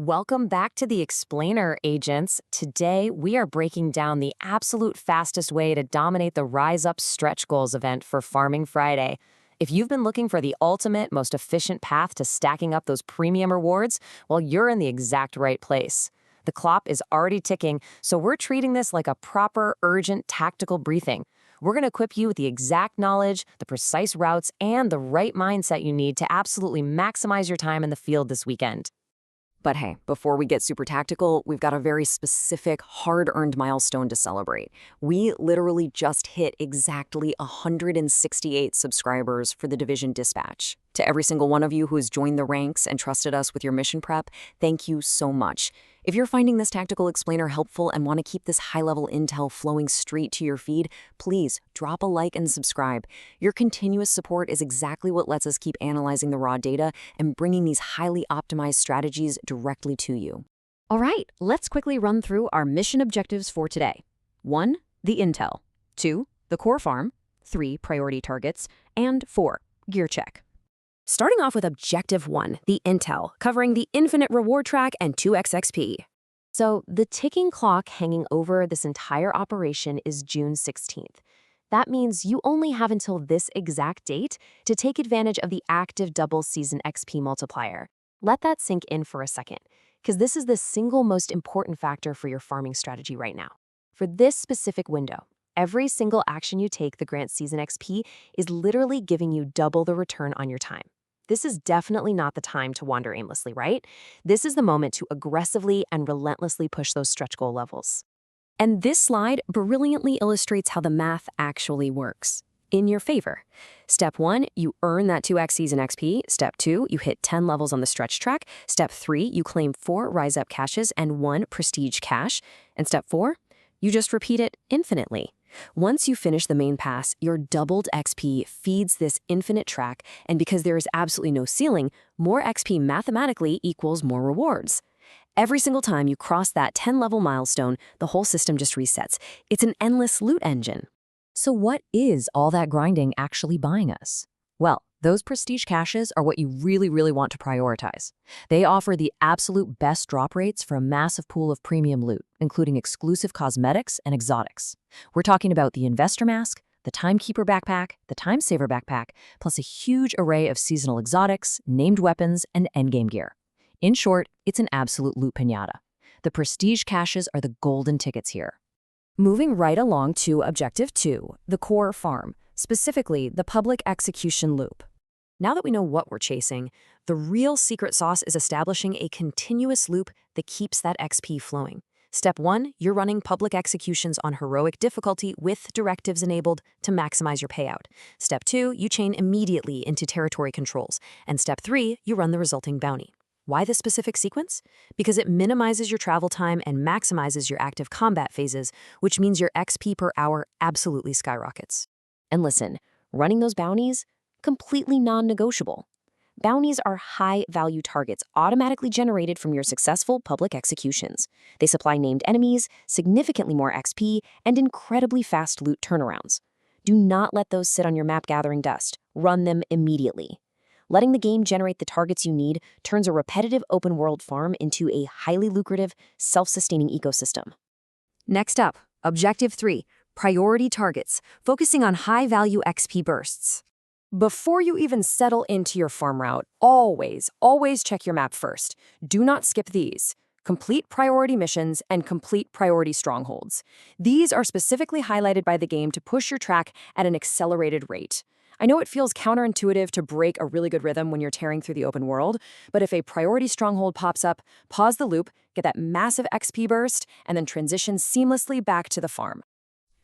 Welcome back to the Explainer, agents. Today, we are breaking down the absolute fastest way to dominate the Rise Up Stretch Goals event for Farming Friday. If you've been looking for the ultimate, most efficient path to stacking up those premium rewards, well, you're in the exact right place. The clock is already ticking, so we're treating this like a proper, urgent, tactical briefing. We're going to equip you with the exact knowledge, the precise routes, and the right mindset you need to absolutely maximize your time in the field this weekend. But hey, before we get super tactical, we've got a very specific, hard-earned milestone to celebrate. We literally just hit exactly 168 subscribers for the Division Dispatch. To every single one of you who has joined the ranks and trusted us with your mission prep, thank you so much. If you're finding this tactical explainer helpful and want to keep this high-level intel flowing straight to your feed, please drop a like and subscribe. Your continuous support is exactly what lets us keep analyzing the raw data and bringing these highly optimized strategies directly to you. All right, let's quickly run through our mission objectives for today. 1. The intel. 2. The core farm. 3. Priority targets. And 4. Gear check. Starting off with Objective 1, the Intel, covering the Infinite Reward Track and 2x XP. So the ticking clock hanging over this entire operation is June 16th. That means you only have until this exact date to take advantage of the active double season XP multiplier. Let that sink in for a second, because this is the single most important factor for your farming strategy right now. For this specific window, every single action you take the grant season XP is literally giving you double the return on your time. This is definitely not the time to wander aimlessly, right? This is the moment to aggressively and relentlessly push those stretch goal levels. And this slide brilliantly illustrates how the math actually works. In your favor. Step 1, you earn that 2x season XP. Step 2, you hit 10 levels on the stretch track. Step 3, you claim 4 Rise Up caches and 1 Prestige cache. And step 4, you just repeat it infinitely. Once you finish the main pass, your doubled XP feeds this infinite track, and because there is absolutely no ceiling, more XP mathematically equals more rewards. Every single time you cross that 10-level milestone, the whole system just resets. It's an endless loot engine. So what is all that grinding actually buying us? Well, those prestige caches are what you really want to prioritize. They offer the absolute best drop rates for a massive pool of premium loot, including exclusive cosmetics and exotics. We're talking about the Investor Mask, the Timekeeper Backpack, the Time Saver Backpack, plus a huge array of seasonal exotics, named weapons, and endgame gear. In short, it's an absolute loot piñata. The prestige caches are the golden tickets here. Moving right along to Objective 2, the core farm, specifically the public execution loop. Now that we know what we're chasing, the real secret sauce is establishing a continuous loop that keeps that XP flowing. Step 1, you're running public executions on heroic difficulty with directives enabled to maximize your payout. Step 2, you chain immediately into territory controls. And step 3, you run the resulting bounty. Why this specific sequence? Because it minimizes your travel time and maximizes your active combat phases, which means your XP per hour absolutely skyrockets. And listen, running those bounties, completely non-negotiable. Bounties are high-value targets automatically generated from your successful public executions. They supply named enemies, significantly more XP, and incredibly fast loot turnarounds. Do not let those sit on your map gathering dust. Run them immediately. Letting the game generate the targets you need turns a repetitive open-world farm into a highly lucrative, self-sustaining ecosystem. Next up, Objective 3, Priority Targets, focusing on high-value XP bursts. Before you even settle into your farm route, always check your map first. Do not skip these. Complete priority missions and complete priority strongholds. These are specifically highlighted by the game to push your track at an accelerated rate. I know it feels counterintuitive to break a really good rhythm when you're tearing through the open world, but if a priority stronghold pops up, pause the loop, get that massive XP burst, and then transition seamlessly back to the farm.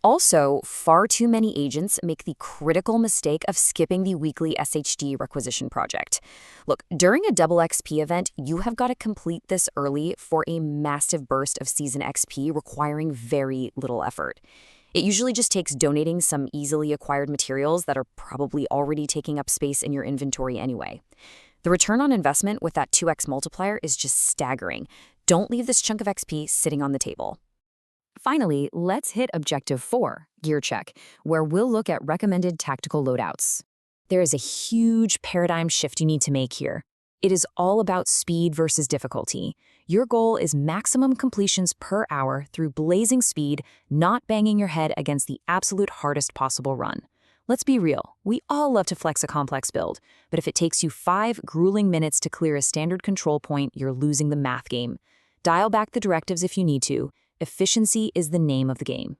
Also, far too many agents make the critical mistake of skipping the weekly SHD requisition project. Look, during a double XP event, you have got to complete this early for a massive burst of season XP requiring very little effort. It usually just takes donating some easily acquired materials that are probably already taking up space in your inventory anyway. The return on investment with that 2x multiplier is just staggering. Don't leave this chunk of XP sitting on the table. Finally, let's hit Objective 4, Gear Check, where we'll look at recommended tactical loadouts. There is a huge paradigm shift you need to make here. It is all about speed versus difficulty. Your goal is maximum completions per hour through blazing speed, not banging your head against the absolute hardest possible run. Let's be real, we all love to flex a complex build, but if it takes you 5 grueling minutes to clear a standard control point, you're losing the math game. Dial back the directives if you need to. Efficiency is the name of the game.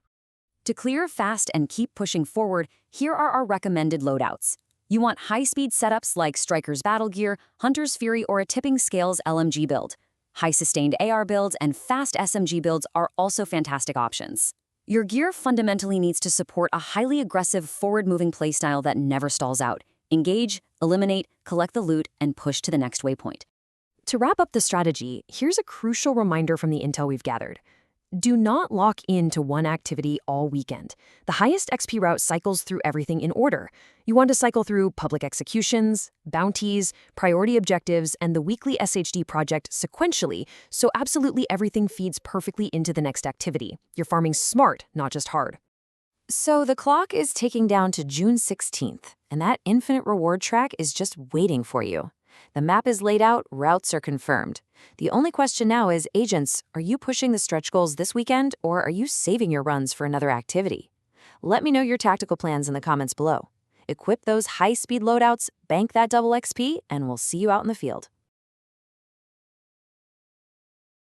To clear fast and keep pushing forward, here are our recommended loadouts. You want high-speed setups like Striker's Battle Gear, Hunter's Fury, or a Tipping Scales LMG build. High-sustained AR builds and fast SMG builds are also fantastic options. Your gear fundamentally needs to support a highly aggressive, forward-moving playstyle that never stalls out. Engage, eliminate, collect the loot, and push to the next waypoint. To wrap up the strategy, here's a crucial reminder from the intel we've gathered. Do not lock into one activity all weekend. The highest XP route cycles through everything in order. You want to cycle through public executions, bounties, priority objectives, and the weekly SHD project sequentially, so absolutely everything feeds perfectly into the next activity. You're farming smart, not just hard. So the clock is ticking down to June 16th, and that infinite reward track is just waiting for you. The map is laid out, routes are confirmed. The only question now is, agents, are you pushing the stretch goals this weekend, or are you saving your runs for another activity? Let me know your tactical plans in the comments below. Equip those high-speed loadouts, bank that double XP, and we'll see you out in the field.